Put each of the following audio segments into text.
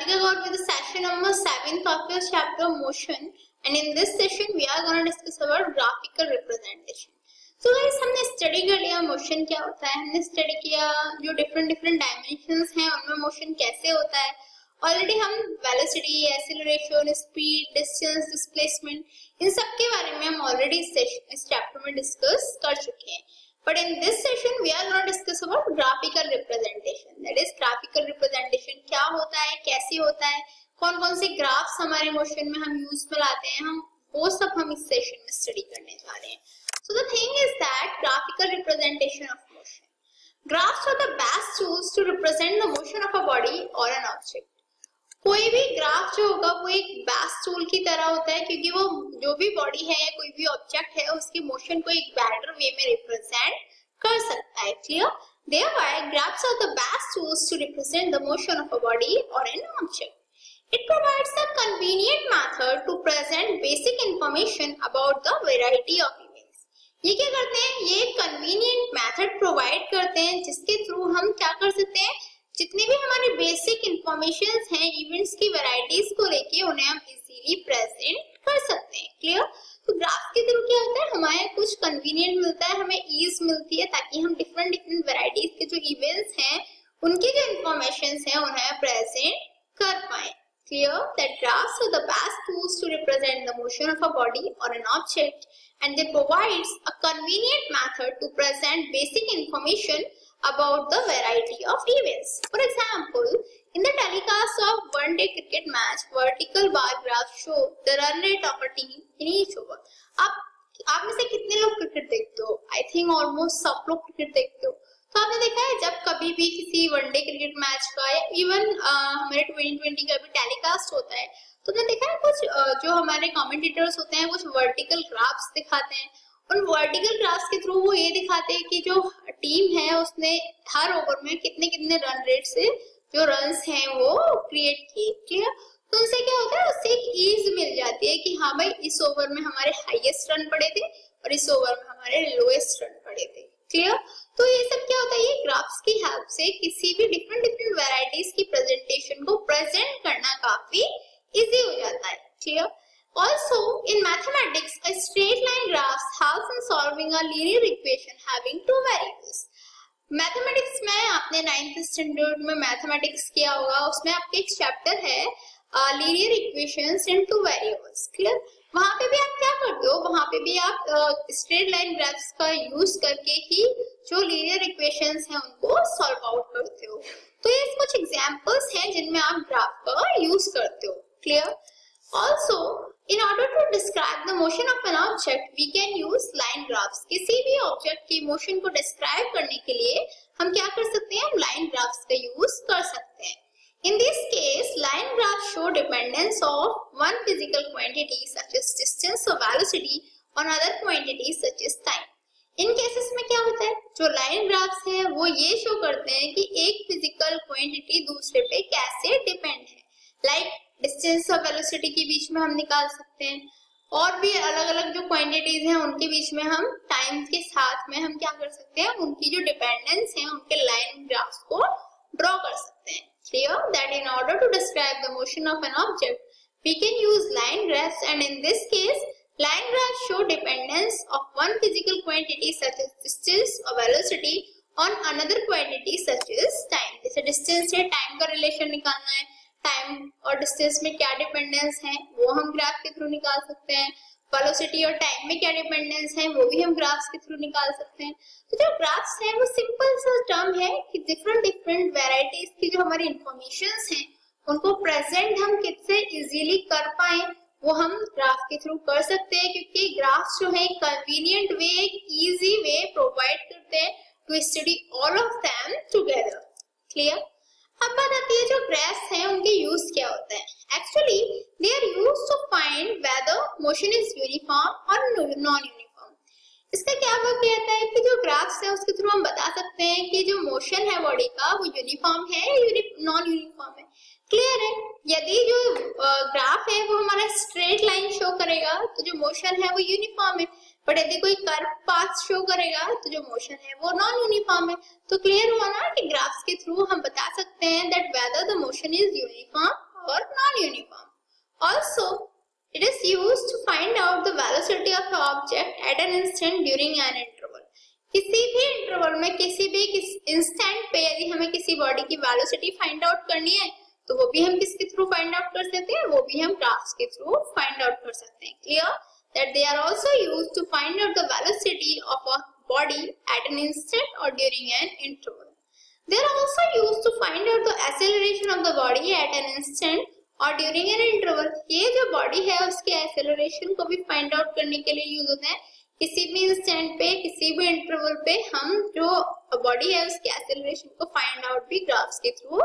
Radhika Gaur with the session number 7th of your chapter motion, and in this session we are going to discuss about graphical representation. So guys, हमने study कर लिया motion क्या होता है, हमने study किया जो different dimensions हैं उनमें मोशन कैसे होता है. ऑलरेडी हम velocity, acceleration, speed, distance, displacement in सब के बारे में हम ऑलरेडी इस चैप्टर में डिस्कस कर चुके हैं. But in this session we are going to discuss about graphical representation. That is graphical representation क्या होता है, कैसे होता है, कौन कौन से ग्राफ्स हमारे मोशन में हम यूज में लाते हैं, हम वो सब हम इस सेशन में स्टडी करने जा रहे हैं. So the thing is that graphical representation of motion. Graphs are the best tools to represent the motion of a body or an object. कोई भी ग्राफ जो होगा वो एक बेस्ट टूल की तरह होता है क्योंकि वो जो भी बॉडी है या कोई भी ऑब्जेक्ट है उसकी मोशन को एक बेटर वे में रिप्रेजेंट कर सकता है. Clear? Therefore, graphs are the best tools to represent the motion of a body or an object. It provides a convenient method to present basic information about the variety of events. ये क्या करते हैं? ये एक convenient method provide करते हैं जिसके through हम क्या कर सकते हैं, जितने भी हमारे बेसिक इंफॉर्मेशंस हैं इवेंट्स की वैरायटीज को लेके उन्हें हम इजीली प्रेजेंट कर सकते हैं. क्लियर? तो ग्राफ के थ्रू क्या होता है, हमें कुछ कन्वीनियंट मिलता है, हमें ईज मिलती है ताकि हम डिफरेंट वैरायटीज के जो इवेंट्स हैं उनकी जो इंफॉर्मेशंस हैं उन्हें प्रेजेंट कर पाए. Clear that graphs are the best tools to represent the motion of a body or an object, and they provides a convenient method to present basic information about the variety of events. For example, in the telecast of one-day cricket match, vertical bar graphs show the run rate of a team in each over. आप में से कितने लोग cricket देखते हो? I think almost सब लोग cricket देखते हो. तो आपने देखा है जब कभी भी किसी वनडे क्रिकेट मैच का या इवन हमारे 2020 का भी टेलीकास्ट होता है तो आपने देखा है कुछ जो हमारे कमेंटेटर्स होते हैं कुछ वर्टिकल ग्राफ्स दिखाते हैं. उन वर्टिकल ग्राफ्स के थ्रू वो ये दिखाते हैं कि जो टीम है उसने हर ओवर में कितने रन रेट से जो रन्स हैं वो क्रिएट किए. क्लियर? तो उनसे क्या होता है, उससे एक ईज मिल जाती है कि हाँ भाई इस ओवर में हमारे हाईएस्ट रन पड़े थे और इस ओवर में हमारे लोएस्ट रन पड़े थे. क्लियर? तो ये सब क्या होता है, ये ग्राफ्स की हेल्प से किसी भी डिफरेंट वैरायटीज की प्रेजेंटेशन को प्रेजेंट करना काफी इजी हो जाता है. Clear? Also, in mathematics, a straight line graph helps in solving a linear equation having two variables. Mathematics में आपने 9th स्टैंडर्ड में मैथमेटिक्स किया होगा, उसमें आपके एक चैप्टर है लीनियर इक्वेशंस इन टू वेरिएबल्स. क्लियर? वहां पे भी आप क्या करते हो, वहां पे भी आप स्ट्रेट लाइन ग्राफ्स का यूज करके ही जो लीनियर इक्वेशंस हैं उनको सॉल्व आउट करते हो. तो ये कुछ एग्जांपल्स हैं जिनमें आप ग्राफ का यूज करते हो. Clear? Also, in order to describe the motion of an object, we can use line graphs. किसी भी ऑब्जेक्ट की मोशन को डिस्क्राइब करने के लिए हम क्या कर सकते हैं, हम लाइन ग्राफ्स का यूज कर सकते हैं. In this case, line graphs show dependence of one physical quantity such as distance or velocity on other quantities such as time. In cases में क्या होता है, जो लाइन ग्राफ्स हैं वो ये शो करते हैं कि एक फिजिकल क्वांटिटी दूसरे पे कैसे डिपेंड है. लाइक डिस्टेंस और वेलोसिटी के बीच में हम निकाल सकते हैं, और भी अलग अलग जो क्वांटिटीज हैं उनके बीच में हम टाइम के साथ में हम क्या कर सकते हैं, उनकी जो डिपेंडेंस है उनके लाइन ग्राफ्स को ड्रॉ कर सकते हैं. Clear that in order to describe the motion of an object, we can use line graphs, and in this case, line graphs show dependence of one physical quantity such as distance or velocity on another quantity such as time. जैसे distance से time का relation निकालना है, time और distance में क्या dependence है वो हम ग्राफ के थ्रू निकाल सकते हैं. वेलोसिटी और टाइम में क्या डिपेंडेंस है वो भी हम ग्राफ्स के थ्रू निकाल सकते हैं. तो जो ग्राफ्स हैं वो सिंपल सा टर्म है कि डिफरेंट वैरायटीज की जो हमारी इंफॉर्मेशंस हैं उनको प्रेजेंट हम किससे इजीली कर पाए वो हम ग्राफ के थ्रू कर सकते हैं, क्योंकि ग्राफ्स जो है कन्वीनियंट वे, एक इजी वे प्रोवाइड करते हैं to study all of them together. Clear? अब बात आती है जो ग्राफ्स हैं उनके यूज क्या होते हैं. Actually they are used to find whether motion is uniform और नॉन यूनिफॉर्म. इसका क्या वर्क रहता है कि जो ग्राफ्स है उसके थ्रू हम बता सकते हैं कि जो मोशन है बॉडी का वो यूनिफॉर्म है या नॉन यूनिफॉर्म है. क्लियर है? यदि जो ग्राफ है वो हमारा स्ट्रेट लाइन शो करेगा तो जो मोशन है वो यूनिफॉर्म है, बट यदि कोई कर्व पाथ शो करेगा तो जो मोशन है वो नॉन यूनिफॉर्म है. तो क्लियर हुआ ना कि ग्राफ्स के थ्रू हम बता सकते हैं that whether the motion is uniform or non-uniform. Also, it is used to find out the velocity of the object at an instant during an interval. किसी भी इंटरवल में किसी भी इंस्टेंट पे यदि हमें किसी बॉडी की वेलोसिटी फाइंड आउट करनी है तो वो भी हम किसके थ्रू फाइंड आउट कर सकते हैं, वो भी हम ग्राफ्स के थ्रू फाइंड आउट कर सकते हैं. Clear that they are also used to find out the velocity of a body at an instant or during an interval. They are also used to find out the acceleration of the body at an instant or during an interval. ये जो body है उसके acceleration को भी find out करने के लिए use होते हैं. किसी भी इंस्टेंट पे किसी भी इंटरवल पे हम जो बॉडी है उसके acceleration को find out भी ग्राफ्स के थ्रू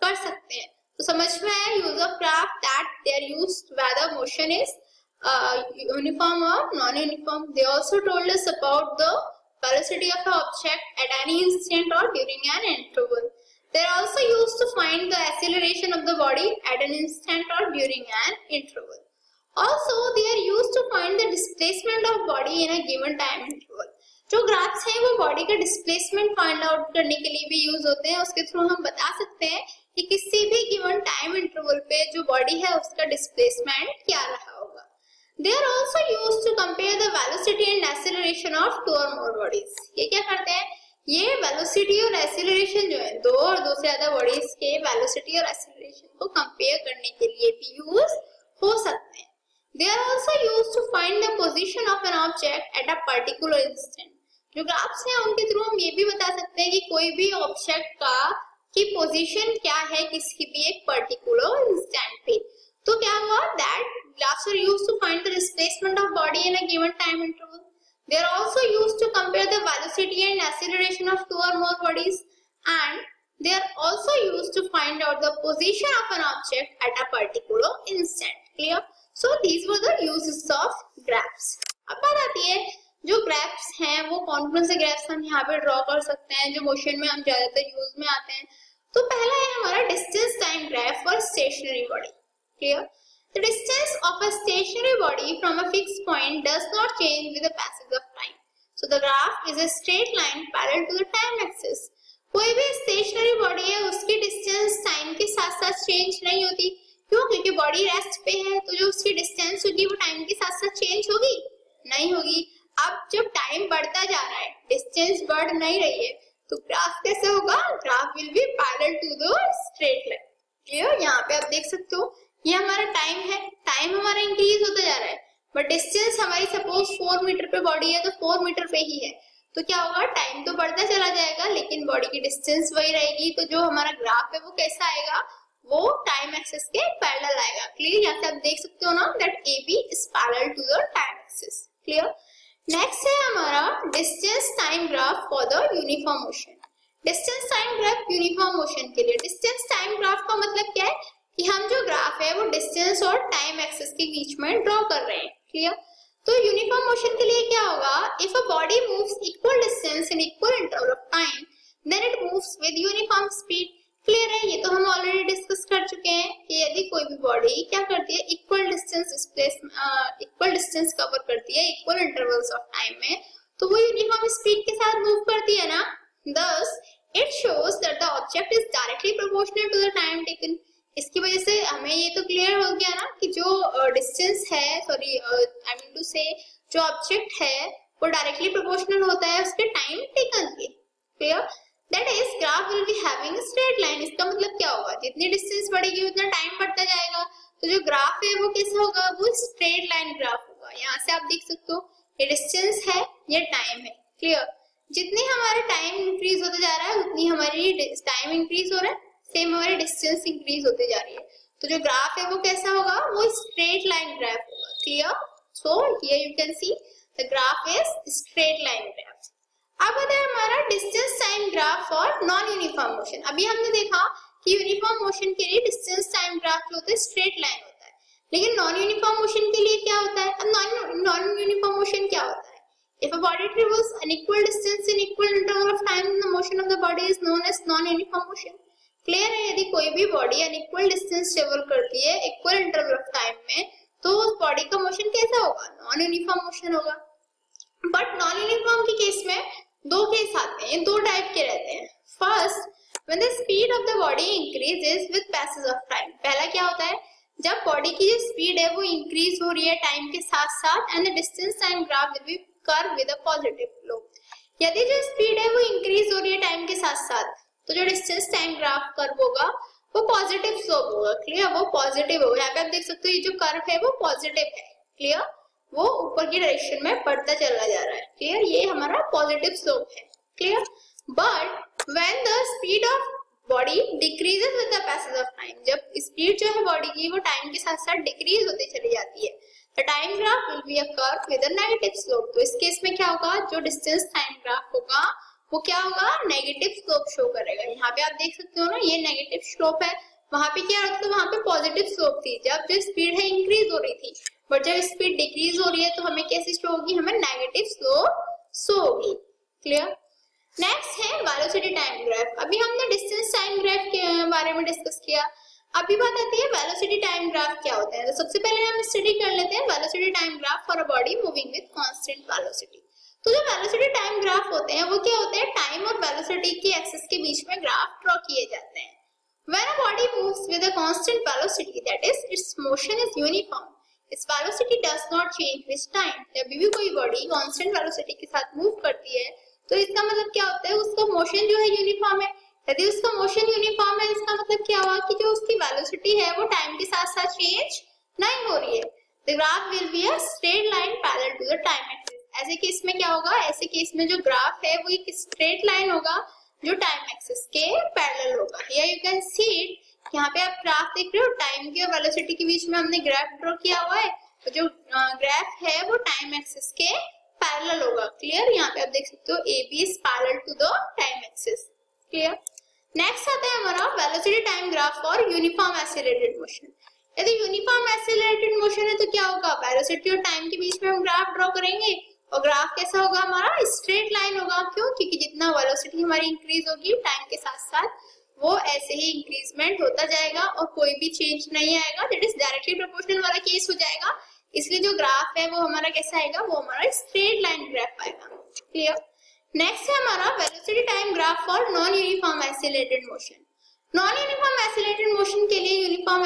कर सकते हैं. तो समझ में आया use of graph that they are used whether motion is uniform or non-uniform. They also told us about the velocity of an object at any instant or during an interval. They are also used to find the acceleration of the body at an instant or during an interval. Also, they are used to find the displacement of body in a given time interval. जो graphs हैं वो body का displacement find out करने के लिए भी use होते हैं. उसके थ्रू हम बता सकते हैं कि किसी भी गिवन टाइम इंटरवल पे जो बॉडी है उसका डिस्प्लेसमेंट क्या रहा होगा. They are also used to compare the velocity and acceleration of two or more bodies. ये क्या करते हैं, ये वेलोसिटी और एक्सेलरेशन जो है दो और दो से ज्यादा बॉडीज के वेलोसिटी और एक्सेलरेशन को कंपेयर करने के लिए भी यूज हो सकते हैं. They are also used to find the position of an object at a particular instant. जो ग्राफ्स हैं उनके थ्रू हम ये भी बता सकते हैं कि कोई भी ऑब्जेक्ट का की पोजीशन क्या है किसी भी एक पर्टिकुलर इंस्टेंट पे. तो क्या हुआ that graphs are used to find the displacement of body in a given time interval. They are also used to compare the velocity and acceleration of two or more bodies, and they are also used to find out the position of an object at a particular instant. Clear? So these were the uses of graphs. अब बात आती है जो graphs हैं वो कौन से graphs हम यहाँ पे ड्रॉ कर सकते हैं जो मोशन में हम ज्यादातर यूज में आते हैं. तो पहला है हमारा distance time graph for stationery body. Clear? The distance of a stationary body from a fixed point does not change with the passage of time. So the graph is a straight line parallel to the time axis. कोई भी stationary body है उसकी distance time के साथ साथ change नहीं होती. क्यों? क्योंकि body rest पे है तो जो उसकी distance होगी वो time के साथ साथ change होगी नहीं होगी. अब जब time बढ़ता जा रहा है distance बढ़ नहीं रही है तो ग्राफ कैसे होगा, graph will be parallel to the straight line. Clear? यहाँ पे आप देख सकते हो ये हमारा टाइम है, टाइम हमारा इंक्रीज होता जा रहा है बट डिस्टेंस हमारी सपोज 4 मीटर पे बॉडी है तो 4 मीटर पे ही है. तो क्या होगा, टाइम तो बढ़ता चला जाएगा लेकिन बॉडी की डिस्टेंस वही रहेगी. तो जो हमारा ग्राफ है वो कैसा आएगा, वो टाइम एक्सिस के पैरेलल आएगा. क्लियर? यहाँ से आप देख सकते हो ना that AB is parallel to the time axis. Clear? Next है हमारा distance time graph for the uniform motion. Distance time graph uniform motion के लिए. डिस्टेंस टाइम ग्राफ का मतलब क्या है कि हम जो ग्राफ है वो डिस्टेंस और टाइम एक्सिस के बीच में ड्रॉ कर रहे हैं. क्लियर? तो यूनिफॉर्म मोशन के लिए क्या होगा, if a body moves equal distance in equal interval of time then it moves with uniform speed. Clear है? ये तो हम ऑलरेडी डिस्कस कर चुके हैं कि यदि कोई भी बॉडी क्या करती है इक्वल डिस्टेंस कवर करती है इक्वल इंटरवल्स ऑफ टाइम में तो वो यूनिफॉर्म स्पीड के साथ मूव करती है ना. Thus it shows that the object is directly proportional to the time taken. इसकी वजह से हमें ये तो क्लियर हो गया ना कि जो डिस्टेंस है सॉरी आई मीन टू से जो ऑब्जेक्ट है वो डायरेक्टली प्रोपोर्शनल होता है उसके टाइम टेकन के. Clear? That is graph will be having straight line. इसका मतलब क्या होगा, जितनी डिस्टेंस बढ़ेगी उतना टाइम बढ़ता जाएगा. तो जो ग्राफ है वो कैसा होगा, वो स्ट्रेट लाइन ग्राफ होगा. यहाँ से आप देख सकते हो ये डिस्टेंस है ये टाइम है. क्लियर? जितनी हमारा टाइम इंक्रीज होता जा रहा है उतनी हमारी टाइम इंक्रीज हो रहा है, सेम हमारी डिस्टेंस इंक्रीज होते जा रही है. तो जो ग्राफ है वो कैसा होगा, वो स्ट्रेट लाइन ग्राफ होगा. Clear? So here you can see the graph is straight line graph. अब आता है हमारा distance time graph for non uniform motion. अभी हमने देखा कि यूनिफॉर्म मोशन के लिए डिस्टेंस टाइम ग्राफ जो होता है स्ट्रेट लाइन होता है, लेकिन नॉन यूनिफॉर्म मोशन के लिए क्या होता है. अब नॉन यूनिफॉर्म मोशन क्या होता है, if a body travels an equal distance in equal interval of time the motion of the body is known as non-uniform motion. Clear है? यदि कोई भी बॉडी अनइक्वल डिस्टेंस ट्रेवल करती है इक्वल इंटरवल ऑफ टाइम में तो उस body का मोशन कैसा होगा, नॉन यूनिफॉर्म मोशन होगा. बट नॉन यूनिफॉर्म के केस में दो केस आते हैं, दो टाइप के रहते हैं. First When the speed of the body increases with passage of time. पहला क्या होता है, जब बॉडी की जो स्पीड है वो इंक्रीज हो रही है टाइम के साथ साथ, and the distance time graph will be curve with a positive slope. यदि जो स्पीड है वो इंक्रीज हो रही है टाइम के साथ साथ, तो जो डिस्टेंस टाइम ग्राफ कर्व होगा वो पॉजिटिव स्लोप होगा। क्लियर, वो पॉजिटिव होगा। यहाँ पे आप देख सकते हो ये जो कर्व है वो पॉजिटिव है। क्लियर, वो ऊपर की डायरेक्शन में बढ़ता चला जा रहा है। क्लियर, ये हमारा पॉजिटिव स्लोप है। Clear, but when the speed of body decreases with the passage of time, जब स्पीड जो है बॉडी की वो टाइम के साथ साथ डिक्रीज होती चली जाती है, the time graph will be a curve with a negative slope. तो इस केस में क्या होगा, जो डिस्टेंस टाइम ग्राफ होगा वो क्या होगा, नेगेटिव स्लोप शो करेगा। यहाँ पे आप देख सकते हो ना, ये नेगेटिव स्लोप है। वहां पे क्या होता है, वहां पे पॉजिटिव स्लोप थी जब जो स्पीड है इंक्रीज हो रही थी, बट जब स्पीड डिक्रीज हो रही है तो हमें कैसी शो होगी, हमें नेगेटिव स्लोप शो होगी। क्लियर, नेक्स्ट है वेलोसिटी टाइम ग्राफ। अभी हमने डिस्टेंस टाइम ग्राफ के बारे में डिस्कस किया, अभी बात आती है वेलोसिटी टाइम ग्राफ क्या होता है। तो सबसे पहले हम स्टडी कर लेते हैं velocity time graph for a body moving with constant velocity. तो जो वेलोसिटी टाइम ग्राफ होते हैं वो क्या होते हैं, टाइम और वेलोसिटी के एक्सिस के बीच में ग्राफ ड्रॉ किए जाते हैं। When a body moves with a constant velocity, that is, its motion is uniform. Its velocity does not change with time. जब भी कोई बॉडी कांस्टेंट वेलोसिटी के साथ मूव करती है तो इसका मतलब क्या होता है, उसका मोशन जो है यूनिफॉर्म है। यदि उसका मोशन यूनिफॉर्म है, इसका मतलब क्या हुआ कि जो उसकी वेलोसिटी है वो टाइम के साथ साथ चेंज नहीं हो रही है। The graph will be a straight line parallel to the time axis. ऐसे केस में क्या होगा, ऐसे केस में जो ग्राफ है वो एक स्ट्रेट लाइन होगा जो टाइम एक्सिस के पैरेलल होगा। Here you can see it. यहाँ पे आप ग्राफ देख रहे हो, टाइम की और वेलोसिटी के बीच में हमने ग्राफ ड्रॉ किया हुआ है। तो जो ग्राफ है वो टाइम एक्सिस के पैरेलल होगा। क्लियर, यहाँ पे आप देख सकते हो AB is parallel to the time axis. Clear, next आता है हमारा velocity time graph for uniform accelerated motion. यदि यूनिफॉर्म एक्सेलरेटेड मोशन है तो क्या होगा, वेलोसिटी और टाइम के बीच में हम ग्राफ ड्रॉ करेंगे और ग्राफ कैसा होगा, हमारा स्ट्रेट लाइन होगा। क्यों, क्योंकि जितना वेलोसिटी हमारी इंक्रीज होगी टाइम के साथ साथ वो ऐसे ही इंक्रीजमेंट होता जाएगा और कोई भी चेंज नहीं आएगा। दैट इज डायरेक्टली प्रोपोर्शनल वाला केस हो जाएगा। इसलिए जो ग्राफ है वो हमारा कैसा आएगा, वो हमारा स्ट्रेट लाइन ग्राफ आएगा। क्लियर, नेक्स्ट है हमारा velocity time graph for non uniform accelerated motion. Non uniform accelerated motion के लिए यूनिफॉर्म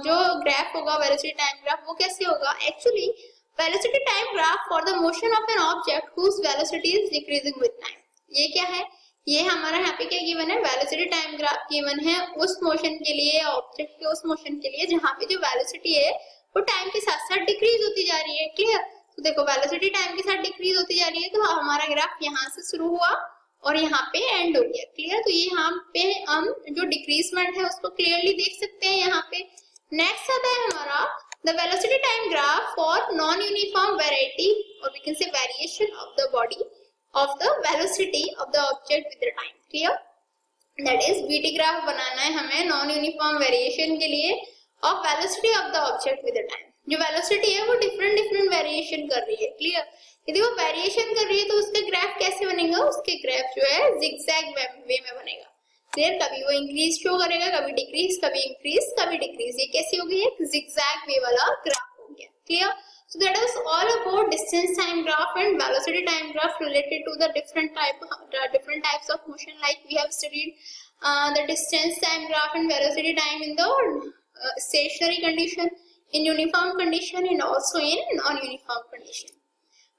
जो ग्राफ होगा वेलोसिटी टाइम ग्राफ वो कैसे होगा, actually velocity time graph for the motion of an object whose velocity is decreasing with time. ये क्या है, ये हमारा यहाँ पे क्या गिवन है, वेलोसिटी टाइम ग्राफ गिवन है उस मोशन के लिए, ऑब्जेक्ट के उस मोशन के लिए जहाँ पे जो वेलोसिटी है वो टाइम के साथ साथ डिक्रीज होती जा रही है। क्लियर, तो देखो वेलोसिटी टाइम के साथ डिक्रीज होती जा रही है तो हमारा ग्राफ यहाँ से शुरू हुआ और यहाँ पे एंड हो गया। क्लियर, तो ये यहाँ पे हम जो डिक्रीजमेंट है उसको क्लियरली देख सकते हैं यहाँ पे। नेक्स्ट आता है हमारा the velocity time graph for non-uniform variety, or we can say variation of the body of the velocity of the object with the time. Clear? That is VT graph बनाना है हमें non-uniform variation के लिए of velocity of the object with the time. जो velocity है वो different variation कर रही है। Clear? यदि वो variation कर रही है तो उसका ग्राफ कैसे बनेगा, उसके ग्राफ जो है zigzag वे में बनेगा। क्लियर, कभी वो इंक्रीज शो करेगा, कभी डिक्रीज, कभी इंक्रीज, कभी डिक्रीज। ये कैसी होगी, एक zigzag वे वाला ग्राफ हो गया। Clear, so that is all about distance time graph and velocity time graph related to the different types of motion. Like we have studied the distance time graph and velocity time in the stationary condition, in uniform condition, and also in non-uniform condition.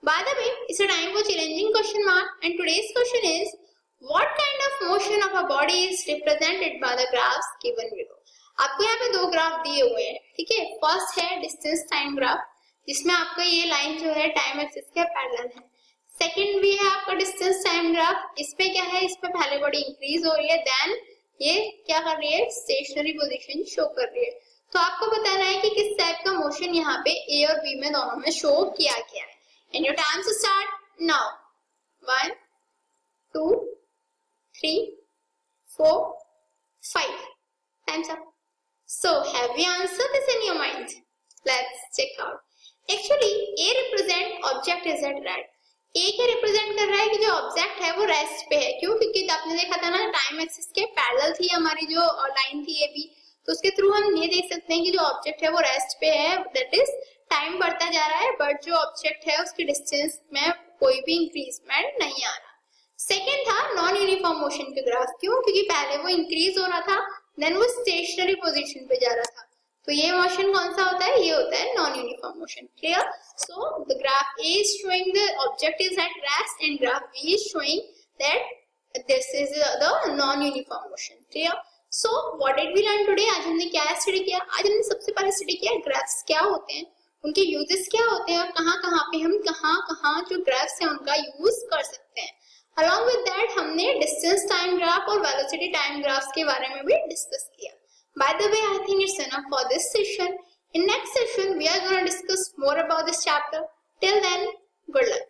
By the way, it's a time for challenging question mark, and today's question is, what kind of motion of a body is represented by the graphs given below? आपको यहाँ पे दो graph दिए हुए हैं, ठीक है। First है डिस्टेंस टाइम ग्राफ जिसमें आपका ये लाइन जो है टाइम एक्सिस के पैरेलल है। सेकंड भी है आपका डिस्टेंस टाइम ग्राफ, इसमें क्या है, इसमें पहले बॉडी इंक्रीज हो रही है, देन ये क्या कर रही है, स्टेशनरी पोजीशन शो कर रही है। तो आपको बताना है कि किस टाइप का मोशन यहाँ पे ए और बी में दोनों में शो किया गया है। And your time to start now. 1 2 3 4 5 time's up. So have you answered this in your mind? Let's check out. Actually A represent object is at rest. A क्या रिप्रेजेंट कर रहा है कि जो ऑब्जेक्ट है वो रेस्ट पे है। क्यों, क्योंकि आपने देखा था ना टाइम एक्सिस के पैरेलल थी हमारी जो लाइन थी AB, तो उसके थ्रू हम ये देख सकते हैं कि जो ऑब्जेक्ट है वो रेस्ट पे है, दैट इज टाइम बढ़ता जा रहा है, बट जो ऑब्जेक्ट है उसकी डिस्टेंस में कोई भी इंक्रीजमेंट नहीं आ रहा। सेकेंड था नॉन यूनिफॉर्म मोशन के ग्राफ। क्यों? क्योंकि पहले वो इंक्रीज हो रहा था, देन वो स्टेशनरी पोजीशन पे जा रहा था। तो ये मोशन कौन सा होता है? ये होता है non uniform motion. Clear? So the graph A is showing the object is at rest and graph B is showing that this is the non uniform motion. Clear? So what did we learn today? आज हमने क्या study किया? आज हमने सबसे पहले study किया graphs क्या होते हैं, उनके यूजेस क्या होते हैं और कहाँ पे हम कहाँ जो ग्राफ्स हैं उनका यूज कर सकते हैं। Along with that हमने डिस्टेंस टाइम ग्राफ और वेलोसिटी टाइम ग्राफ्स के बारे में भी डिस्कस किया। By the way, I think it's enough for this session. In next session, we are going to discuss more about this chapter. Till then, good luck.